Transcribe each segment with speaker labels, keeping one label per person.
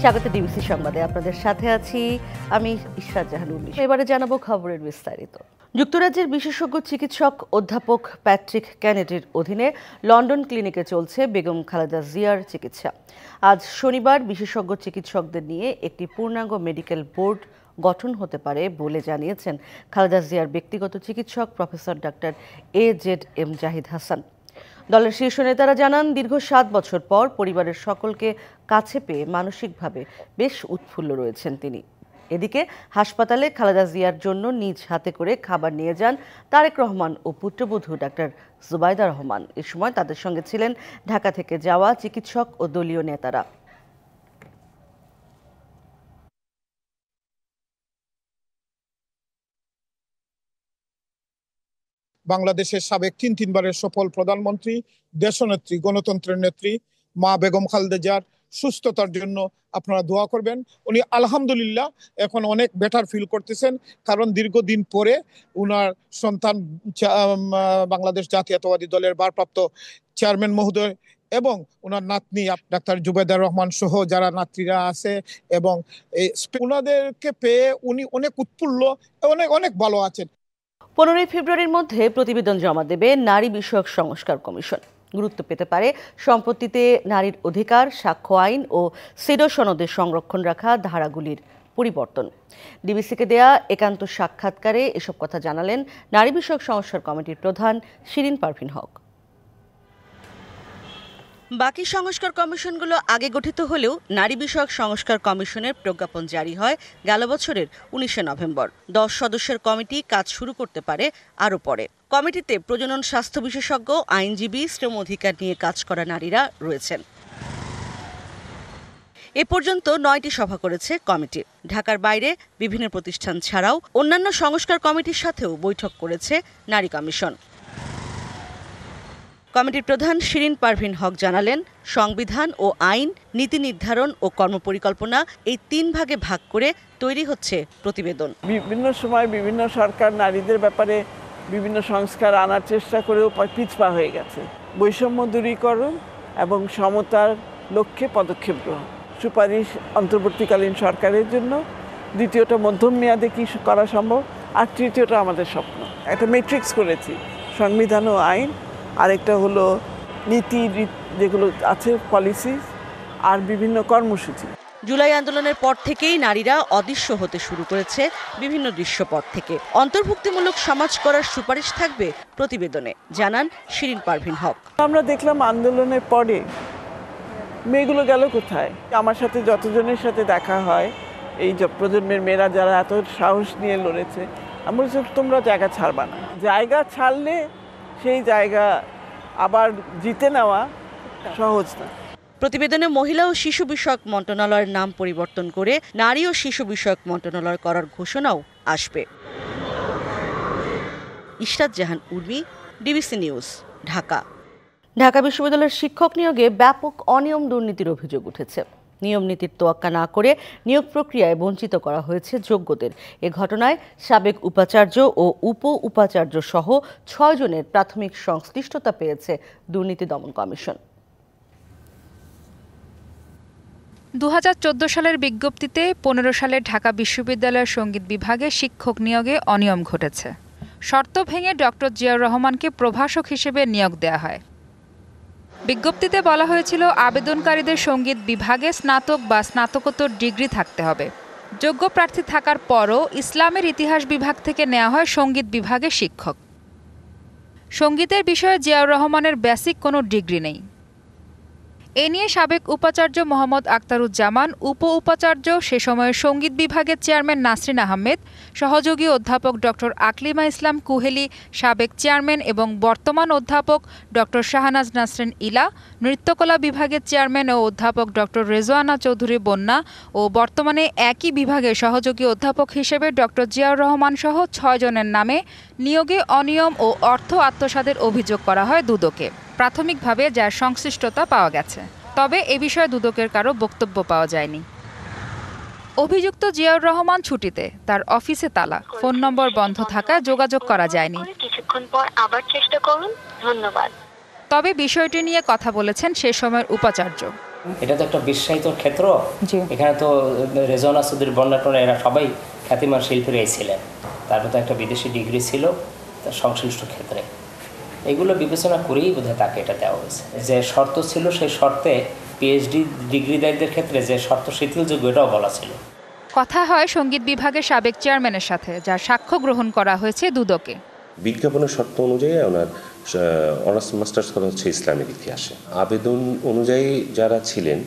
Speaker 1: স্বাগত ডিবিসি সংবাদে আপনাদের সাথে আছি আমি ইশরাত জাহান উর্মি। এবারে জানাবো খবরের বিস্তারিত। যুক্তরাজ্যের বিশেষজ্ঞ চিকিৎসক অধ্যাপক প্যাট্রিক কেনেডির অধীনে লন্ডন ক্লিনিকে চলছে বেগম খালেদা জিয়ার চিকিৎসা। আজ শনিবার বিশেষজ্ঞ চিকিৎসকদের নিয়ে একটি পূর্ণাঙ্গ মেডিকেল বোর্ড গঠন হতে পারে বলে জানিয়েছেন খালেদা জিয়ার ব্যক্তিগত চিকিৎসক professor doctor AZM Zahid Hasan. দলের শীর্ষ নেতারা জানান, দীর্ঘ 7 বছর পর পরিবারের সকলকে কাছে পেয়ে মানসিকভাবে বেশ উৎফুল্ল রয়েছেন তিনি। এদিকে হাসপাতালে খালেদা জিয়ার জন্য নিজ হাতে করে খাবার নিয়ে যান তারেক রহমান ও পুত্রবধূ ডাক্তার জুবাইদা রহমান। এ সময় তাদের সঙ্গে ছিলেন ঢাকা থেকে যাওয়া চিকিৎসক ও দলীয় নেতারা।
Speaker 2: বাংলাদেশের সাবেক তিনবারের সফল প্রধানমন্ত্রী, দেশনেত্রী, গণতন্ত্রের নেত্রী মা বেগম খালেদা জিয়ার সুস্থতার জন্য আপনারা দোয়া করবেন। উনি আলহামদুলিল্লাহ এখন অনেক বেটার ফিল করতেছেন, কারণ দীর্ঘদিন পরে উনার সন্তান বাংলাদেশ জাতীয়তাবাদী দলের ভারপ্রাপ্ত চেয়ারম্যান মহোদয় এবং ওনার নাতনি ডাক্তার জুবাইদা রহমান সহ যারা নাতনিরা আছে এবং ওনাদেরকে পেয়ে উনি অনেক উৎফুল্ল, অনেক অনেক ভালো আছেন।
Speaker 1: 15 ফেব্রুয়ারির মধ্যে প্রতিবেদন জমা দেবে নারী বিষয়ক সংস্কার কমিশন। গুরুত্ব পেতে পারে সম্পত্তিতে নারীর অধিকার, সাক্ষ্য আইন ও সিডো সনদের সংরক্ষণ রাখা ধারাগুলির পরিবর্তন। ডিবিসিকে দেয়া একান্ত সাক্ষাৎকারে এসব কথা জানালেন নারী বিষয়ক সংস্কার কমিটির প্রধান শিরিন পারভিন হক। বাকি সংস্কার কমিশনগুলো আগে গঠিত হলেও নারী বিষয়ক সংস্কার কমিশনের প্রজ্ঞাপন জারি হয় গেল বছরের 19 নভেম্বর। 10 সদস্যের কমিটি কাজ শুরু করতে পারে আরও পরে। কমিটিতে প্রজনন স্বাস্থ্য বিশেষজ্ঞ, আইনজীবী, শ্রম অধিকার নিয়ে কাজ করা নারীরা রয়েছেন। এ পর্যন্ত 9টি সভা করেছে কমিটি। ঢাকার বাইরে বিভিন্ন প্রতিষ্ঠান ছাড়াও অন্যান্য সংস্কার কমিটির সাথেও বৈঠক করেছে নারী কমিশন। কমিটির প্রধান শিরিন পারভিন হক জানালেন, সংবিধান ও আইন, নীতি নির্ধারণ ও কর্মপরিকল্পনা এই 3 ভাগে ভাগ করে তৈরি হচ্ছে প্রতিবেদন।
Speaker 3: বিভিন্ন সময় বিভিন্ন সরকার নারীদের ব্যাপারে বিভিন্ন সংস্কার আনার চেষ্টা করেও পিছপা হয়ে গেছে। বৈষম্য দূরীকরণ এবং সমতার লক্ষ্যে পদক্ষেপ গ্রহণ, সুপারিশ অন্তর্বর্তীকালীন সরকারের জন্য, দ্বিতীয়টা মধ্যম মেয়াদে কি করা সম্ভব, আর তৃতীয়টা আমাদের স্বপ্ন। একটা ম্যাট্রিক্স করেছি, সংবিধান ও আইন, আরেকটা হলো নীতি যেগুলো আছে পলিসি, আর বিভিন্ন কর্মসূচি।
Speaker 1: জুলাই আন্দোলনের পর থেকেই নারীরা অদৃশ্য হতে শুরু করেছে বিভিন্ন দৃশ্যপট থেকে। অন্তর্ভুক্তিমূলক সমাজ করার সুপারিশ থাকবে প্রতিবেদনে, জানান শিরিন পারভিন হক।
Speaker 3: আমরা দেখলাম আন্দোলনের পরে মেয়েগুলো গেল কোথায়। আমার সাথে যতজনের সাথে দেখা হয়, এই প্রজন্মের মেয়েরা যারা এত সাহস নিয়ে লড়েছে, আমরা বলছি তোমরা জায়গা ছাড়বা না। জায়গা ছাড়লে সেই জায়গা আবার জিতে নেওয়া সহজ না।
Speaker 1: প্রতিবেদনে মহিলা ও শিশু বিষয়ক মন্ত্রণালয়ের নাম পরিবর্তন করে নারী ও শিশু বিষয়ক মন্ত্রণালয় করার ঘোষণাও আসবে। ইশরাত জাহান উর্মি, ডিবিসি নিউজ, ঢাকা। ঢাকা বিশ্ববিদ্যালয়ের শিক্ষক নিয়োগে ব্যাপক অনিয়ম দুর্নীতির অভিযোগ উঠেছে। নিয়ম নীতির তোয়াক্কা না করে নিয়োগ প্রক্রিয়ায় বঞ্চিত করা হয়েছে যোগ্যদের। এ ঘটনায় সাবেক উপাচার্য ও উপ উপাচার্য সহ 6 জনের প্রাথমিক সংশ্লিষ্টতা পেয়েছে দুর্নীতি দমন কমিশন।
Speaker 4: 2014 সালের বিজ্ঞপ্তিতে 15 সালে ঢাকা বিশ্ববিদ্যালয়ের সঙ্গীত বিভাগে শিক্ষক নিয়োগে অনিয়ম ঘটেছে। শর্ত ভেঙে ডক্টর জিয়াউর রহমানকে প্রভাষক হিসেবে নিয়োগ দেওয়া হয়। বিজ্ঞপ্তিতে বলা হয়েছিল, আবেদনকারীদের সঙ্গীত বিভাগে স্নাতক বা স্নাতকোত্তর ডিগ্রি থাকতে হবে। যোগ্য প্রার্থী থাকার পরও ইসলামের ইতিহাস বিভাগ থেকে নেওয়া হয় সঙ্গীত বিভাগে শিক্ষক। সঙ্গীতের বিষয়ে জিয়াউর রহমানের বেসিক কোনো ডিগ্রি নেই। এ নিয়ে সাবেক উপাচার্য মোহাম্মদ আখতারুজ্জামান, উপ উপাচার্য সে সময়ের সঙ্গীত বিভাগের চেয়ারম্যান নাসরিন আহমেদ, সহযোগী অধ্যাপক ডক্টর আকলিমা ইসলাম কুহেলি, সাবেক চেয়ারম্যান এবং বর্তমান অধ্যাপক ডক্টর শাহনাজ নাসরিন ইলা, নৃত্যকলা বিভাগের চেয়ারম্যান ও অধ্যাপক ডক্টর রেজওয়ানা চৌধুরী বন্যা ও বর্তমানে একই বিভাগে সহযোগী অধ্যাপক হিসেবে ডক্টর জিয়াউর রহমান সহ 6 জনের নামে নিয়োগে অনিয়ম ও অর্থ আত্মসাতের অভিযোগ করা হয় দুদকে। প্রাথমিকভাবে যার সংশ্লিষ্টতা পাওয়া গেছে, তবে এ বিষয়ে দুদকের কারো বক্তব্য পাওয়া যায়নি। অভিযুক্ত জিয়াউর রহমান ছুটিতে, তার অফিসে তালা, ফোন নম্বর বন্ধ থাকায় যোগাযোগ করা যায়নি।
Speaker 5: কিছুক্ষণ পর আবার চেষ্টা করুন। ধন্যবাদ।
Speaker 4: তবে বিষয়টি নিয়ে কথা বলেছেন সে সময়ের উপাচার্য।
Speaker 5: এটা তো একটা বিশ্বায়িত ক্ষেত্র। এখানে তো রেজওয়ানা চৌধুরী বন্যাটনা এরা সবাই খ্যাতিমান শিল্পীরাই ছিলেন, তারপর তো একটা বিদেশি ডিগ্রি ছিল তার সংশ্লিষ্ট ক্ষেত্রে। এগুলো বিবেচনা করেই বোধহয় তাকে এটা দেওয়া হয়েছে। যে শর্ত ছিল সেই শর্তে পিএইচডি ডিগ্রিদারদের ক্ষেত্রে যে শর্ত শিথিলযোগ্য এটাও বলা ছিল।
Speaker 4: কথা হয় সঙ্গীত বিভাগের সাবেক চেয়ারম্যানের সাথে, যার সাক্ষ্য গ্রহণ করা হয়েছে দুদকে।
Speaker 6: বিজ্ঞাপনের শর্ত অনুযায়ী ওনার অনার্স মাস্টার্স করা হচ্ছে ইসলামিক ইতিহাসে। আবেদন অনুযায়ী যারা ছিলেন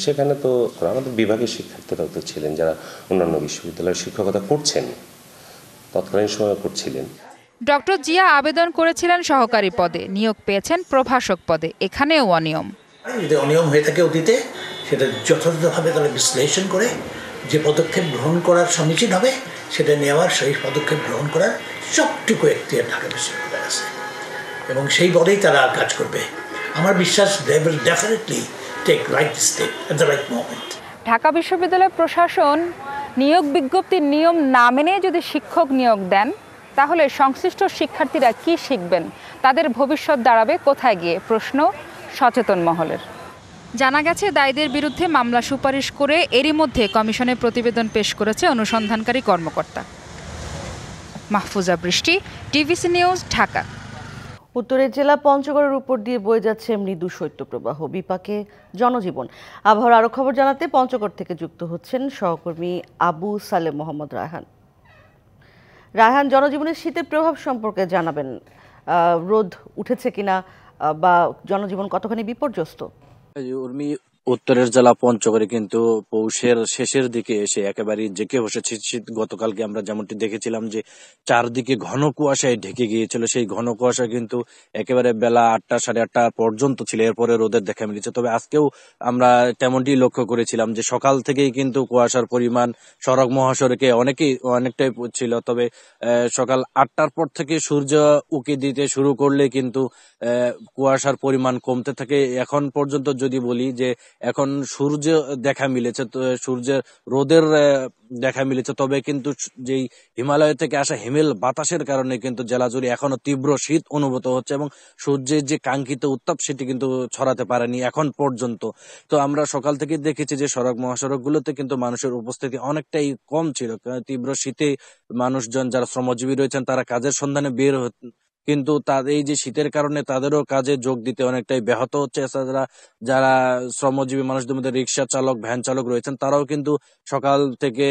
Speaker 6: সেখানে তো আমাদের বিভাগের শিক্ষার্থীরাও তো ছিলেন যারা অন্যান্য বিশ্ববিদ্যালয়ের শিক্ষকতা করছেন, তৎকালীন সময় করছিলেন।
Speaker 4: ডক্টর জিয়া আবেদন করেছিলেন সহকারী পদে, নিয়োগ পেয়েছেন প্রভাষক পদে। এখানেও অনিয়ম।
Speaker 7: যদি অনিয়ম হয়ে থাকে অতীতে, সেটা যথাযথভাবে তাহলে বিশ্লেষণ করে যে পদক্ষেপ গ্রহণ করার সমীচীন হবে সেটা নেওয়ার, সেই পদক্ষেপ গ্রহণ করার সবটুকু এখতিয়ার ঢাকা বিশ্ববিদ্যালয় আছে এবং সেই বলেই তারা কাজ করবে। আমার বিশ্বাস they will definitely take right step at the right moment.
Speaker 4: Dhaka বিশ্ববিদ্যালয় প্রশাসন নিয়োগ বিজ্ঞপ্তির নিয়ম না মেনে যদি শিক্ষক নিয়োগ দেন, তাহলে সংশ্লিষ্ট শিক্ষার্থীরা কি শিখবেন, তাদের ভবিষ্যৎ দাঁড়াবে কোথায় গিয়ে, প্রশ্ন সচেতন মহলের। জানা গেছে দায়ীদের বিরুদ্ধে মামলা সুপারিশ করে এরই মধ্যে কমিশনে প্রতিবেদন পেশ করেছে অনুসন্ধানকারী কর্মকর্তা। মাহফুজা বৃষ্টি, টিভিসি নিউজ, ঢাকা।
Speaker 1: উত্তরের জেলা পঞ্চগড়ের উপর দিয়ে বয়ে যাচ্ছে মৃদু শৈত্যপ্রবাহ, বিপাকে জনজীবন। আবহাওয়ার আরো খবর জানাতে পঞ্চগড় থেকে যুক্ত হচ্ছেন সহকর্মী আবু সালেম মোহাম্মদ রায়হান। রায়হান, জনজীবনের শীতের প্রভাব সম্পর্কে জানাবেন। রোদ উঠেছে কিনা বা জনজীবন কতখানি বিপর্যস্ত?
Speaker 8: উর্মি, উত্তরের জেলা পঞ্চগড়ে কিন্তু পৌষের শেষের দিকে এসে একেবারে জেঁকে বসেছে শীত। গতকালকে আমরা যেমনটি দেখেছিলাম যে চারদিকে ঘন কুয়াশায় ঢেকে গিয়েছিল, সেই ঘন কুয়াশা কিন্তু একেবারে বেলা 8টা সাড়ে 8টা পর্যন্ত ছিল, এরপরে রোদের দেখা মিলেছে। তবে আজকেও আমরা তেমনটি লক্ষ্য করেছিলাম যে সকাল থেকেই কিন্তু কুয়াশার পরিমাণ সড়ক মহাসড়কে অনেকটাই ছিল। তবে সকাল 8টার পর থেকে সূর্য উঁকি দিতে শুরু করলে কিন্তু কুয়াশার পরিমাণ কমতে থাকে। এখন পর্যন্ত যদি বলি যে এখন সূর্য দেখা মিলেছে, তো সূর্যের রোদের দেখা মিলেছে, তবে কিন্তু যেই হিমালয় থেকে আসা হিমেল বাতাসের কারণে কিন্তু জেলা জুড়ে এখনো তীব্র শীত অনুভূত হচ্ছে এবং সূর্যের যে কাঙ্ক্ষিত উত্তাপ সেটি কিন্তু ছড়াতে পারেনি এখন পর্যন্ত। তো আমরা সকাল থেকে দেখেছি যে সড়ক মহাসড়ক গুলোতে কিন্তু মানুষের উপস্থিতি অনেকটাই কম ছিল। তীব্র শীতে মানুষজন যারা শ্রমজীবী রয়েছেন তারা কাজের সন্ধানে বের কিন্তু তাদের এই যে শীতের কারণে তাদেরও কাজে যোগ দিতে অনেকটাই ব্যাহত হচ্ছে। এছাড়া যারা শ্রমজীবী মানুষদের মধ্যে রিক্সা চালক, ভ্যান চালক রয়েছেন তারাও কিন্তু সকাল থেকে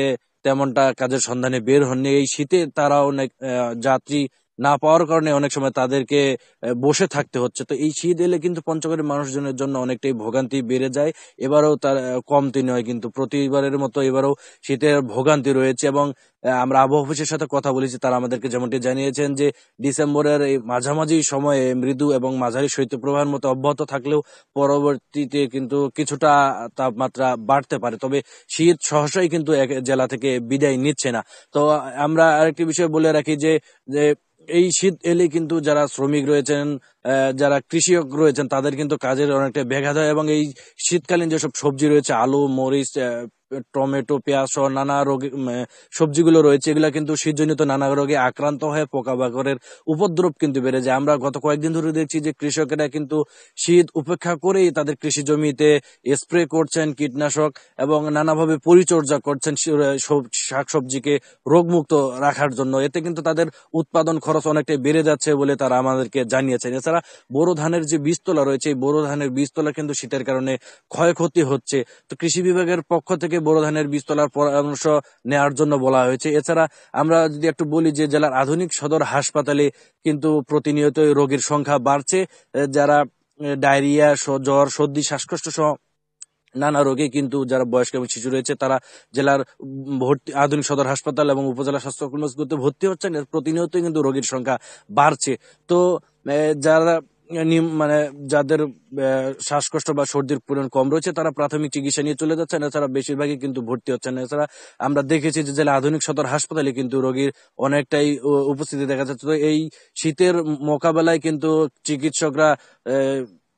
Speaker 8: তেমনটা কাজের সন্ধানে বের হননি। এই শীতে তারা অনেক যাত্রী না পাওয়ার কারণে অনেক সময় তাদেরকে বসে থাকতে হচ্ছে। তো এই শীত এলে কিন্তু পঞ্চগড়ের মানুষজনের জন্য অনেকটাই ভোগান্তি বেড়ে যায়। এবারও তার কমতি নয়, কিন্তু প্রতিবারের মতো এবারও শীতের ভোগান্তি রয়েছে। এবং আমরা আবহাওয়া অফিসের সাথে কথা বলেছি, তারা আমাদেরকে যেমনটি জানিয়েছেন যে ডিসেম্বরের এই মাঝামাঝি সময়ে মৃদু এবং মাঝারি শৈত্যপ্রবাহের মতো অব্যাহত থাকলেও পরবর্তীতে কিন্তু কিছুটা তাপমাত্রা বাড়তে পারে। তবে শীত সহসাই কিন্তু এক জেলা থেকে বিদায় নিচ্ছে না। তো আমরা আরেকটি বিষয় বলে রাখি যে এই শীত এলে কিন্তু যারা শ্রমিক রয়েছেন, যারা কৃষক রয়েছেন তাদের কিন্তু কাজের অনেকটা ব্যাঘাত হয় এবং এই শীতকালীন যেসব সবজি রয়েছে, আলু, মরিচ, টমেটো, পেঁয়াজ সহ নানা রোগে সবজিগুলো রয়েছে, এগুলা কিন্তু শীতজনিত নানা রোগে আক্রান্ত হয়ে পোকামাকড়ের উপদ্রব কিন্তু বেড়ে যায়। আমরা গত কয়েকদিন ধরে দেখছি যে কৃষকেরা কিন্তু শীত উপেক্ষা করেই তাদের কৃষি জমিতে স্প্রে করছেন কীটনাশক এবং নানাভাবে পরিচর্যা করছেন শাকসবজিকে রোগমুক্ত রাখার জন্য। এতে কিন্তু তাদের উৎপাদন খরচ অনেকটাই বেড়ে যাচ্ছে বলে তারা আমাদেরকে জানিয়েছেন। এছাড়া বোরো ধানের যে বীজতলা রয়েছে, এই বোরো ধানের বীজতলা কিন্তু শীতের কারণে ক্ষয়ক্ষতি হচ্ছে। তো কৃষি বিভাগের পক্ষ থেকে বোরো ধানের বীজতলার পরামর্শ নেওয়ার জন্য বলা হয়েছে। এছাড়া আমরা যদি একটু বলি যে জেলার আধুনিক সদর হাসপাতালে কিন্তু প্রতিনিয়ত রোগীর সংখ্যা বাড়ছে। যারা ডায়রিয়া, জ্বর, সর্দি, শ্বাসকষ্ট সহ নানা রোগে কিন্তু যারা বয়স্ক এবং শিশু রয়েছে তারা জেলার আধুনিক সদর হাসপাতাল এবং উপজেলা স্বাস্থ্য কেন্দ্রগুলোতে ভর্তি হচ্ছেন। এর প্রতিনিয়ত কিন্তু রোগীর সংখ্যা বাড়ছে। তো যারা যাদের শ্বাসকষ্ট বা সর্দির পরিমাণ কম রয়েছে তারা প্রাথমিক চিকিৎসা নিয়ে চলে যাচ্ছেন। এছাড়া বেশিরভাগই কিন্তু ভর্তি হচ্ছেন। এছাড়া আমরা দেখেছি যে জেলা আধুনিক সদর হাসপাতালে কিন্তু রোগীর অনেকটাই উপস্থিতি দেখা যাচ্ছে। তো এই শীতের মোকাবেলায় কিন্তু চিকিৎসকরা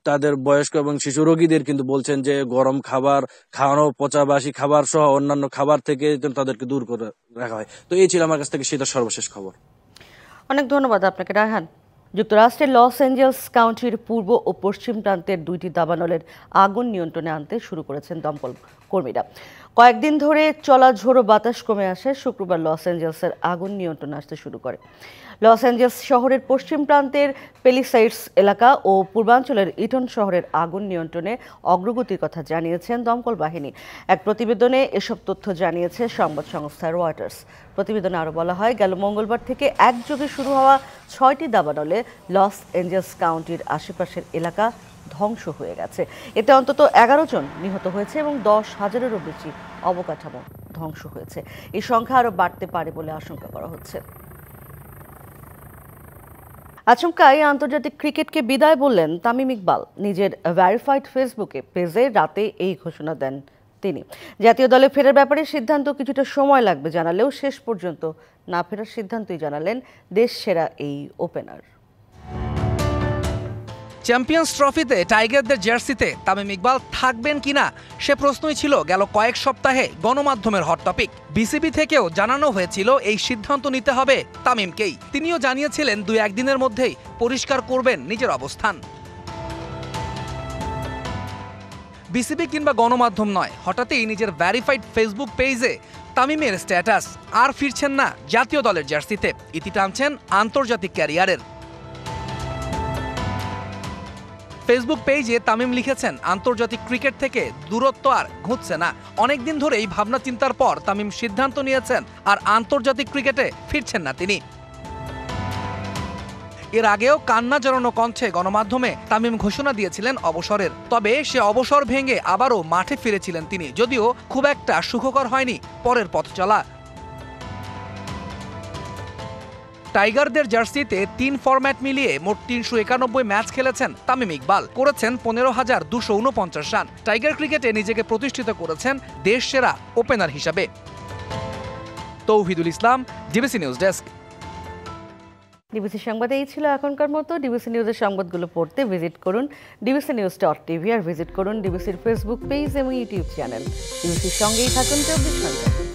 Speaker 8: তাদের বয়স্ক এবং শিশু রোগীদের কিন্তু বলছেন যে গরম খাবার খাওয়ানো, পচাবাসি খাবার সহ অন্যান্য খাবার থেকে তাদেরকে দূর করে রাখা হয়। তো এই ছিল আমার কাছ থেকে শীতের সর্বশেষ খবর।
Speaker 1: অনেক ধন্যবাদ আপনাকে রায়হান। যুক্তরাষ্ট্রের লস অ্যাঞ্জেলস কাউন্টির পূর্ব ও পশ্চিম প্রান্তের 2টি দাবানলের আগুন নিয়ন্ত্রণে আনতে শুরু করেছেন দমকল কর্মীরা। কয়েকদিন ধরে চলা ঝোড়ো বাতাস কমে আসে শুক্রবার লস অ্যাঞ্জেলসের আগুন নিয়ন্ত্রণে আসতে শুরু করে। লস অ্যাঞ্জেলস শহরের পশ্চিম প্রান্তের পেলিসাইডস এলাকা ও পূর্বাঞ্চলের ইটন শহরের আগুন নিয়ন্ত্রণে অগ্রগতির কথা জানিয়েছেন দমকল বাহিনী। এক প্রতিবেদনে এসব তথ্য জানিয়েছে সংবাদ সংস্থা রয়টার্স। প্রতিবেদনে আরও বলা হয়, গেল মঙ্গলবার থেকে একযোগে শুরু হওয়া 6টি দাবানলে লস অ্যাঞ্জেলস কাউন্টির আশেপাশের এলাকা ধ্বংস হয়ে গেছে। এতে অন্তত 11 জন নিহত হয়েছে এবং 10,000-এরও বেশি অবকাঠামো ধ্বংস হয়েছে। এই সংখ্যা আরও বাড়তে পারে বলে আশঙ্কা করা হচ্ছে। আচমকাই আন্তর্জাতিক ক্রিকেটকে বিদায় বললেন তামিম ইকবাল। নিজের ভেরিফাইড ফেসবুকে পেজে রাতে এই ঘোষণা দেন তিনি। জাতীয় দলে ফেরার ব্যাপারে সিদ্ধান্ত কিছুটা সময় লাগবে জানালেও শেষ পর্যন্ত না ফেরার সিদ্ধান্তই জানালেন দেশ সেরা এই ওপেনার।
Speaker 9: চ্যাম্পিয়ন্স ট্রফিতে টাইগারদের জার্সিতে তামিম ইকবাল থাকবেন কিনা সে প্রশ্নই ছিল গেল কয়েক সপ্তাহে গণমাধ্যমের হট টপিক। বিসিবি থেকেও জানানো হয়েছিল এই সিদ্ধান্ত নিতে হবে তামিমকেই। তিনিও জানিয়েছিলেন 2-1 দিনের মধ্যেই পরিষ্কার করবেন নিজের অবস্থান। বিসিবি কিংবা গণমাধ্যম নয়, হঠাৎই নিজের ভেরিফাইড ফেসবুক পেজে তামিমের স্ট্যাটাস, আর ফিরছেন না জাতীয় দলের জার্সিতে, ইতি টানছেন আন্তর্জাতিক ক্যারিয়ারের। ফেসবুক পেজে তামিম লিখেছেন, আন্তর্জাতিক ক্রিকেট থেকে দূরত্ব আর ঘুঁচছে না। অনেকদিন ধরেই ভাবনা চিন্তার পর তামিম সিদ্ধান্ত নিয়েছেন আর আন্তর্জাতিক ক্রিকেটে ফিরছেন না তিনি। এর আগেও কান্না জড়ানো কণ্ঠে গণমাধ্যমে তামিম ঘোষণা দিয়েছিলেন অবসরের। তবে সে অবসর ভেঙে আবারও মাঠে ফিরেছিলেন তিনি, যদিও খুব একটা সুখকর হয়নি পরের পথ চলা। টাইগারদের জার্সিতে 3 ফরম্যাট মিলিয়ে মোট 391 ম্যাচ খেলেছেন তামিম ইকবাল, করেছেন 15,249 রান। টাইগার ক্রিকেটে নিজেকে প্রতিষ্ঠিত করেছেন দেশ সেরা ওপেনার হিসাবে। তৌহিদুল ইসলাম, ডিবিসি নিউজ ডেস্ক।
Speaker 1: ডিবিসি সংবাদে এই ছিল এখনকার মতো। ডিবিসি নিউজের সংবাদগুলো পড়তে ভিজিট করুন dbcnews.tv আর ভিজিট করুন ডিবিসির ফেসবুক পেজ এবং ইউটিউব চ্যানেল। ডিবিসির সঙ্গেই থাকুন 24 ঘন্টা।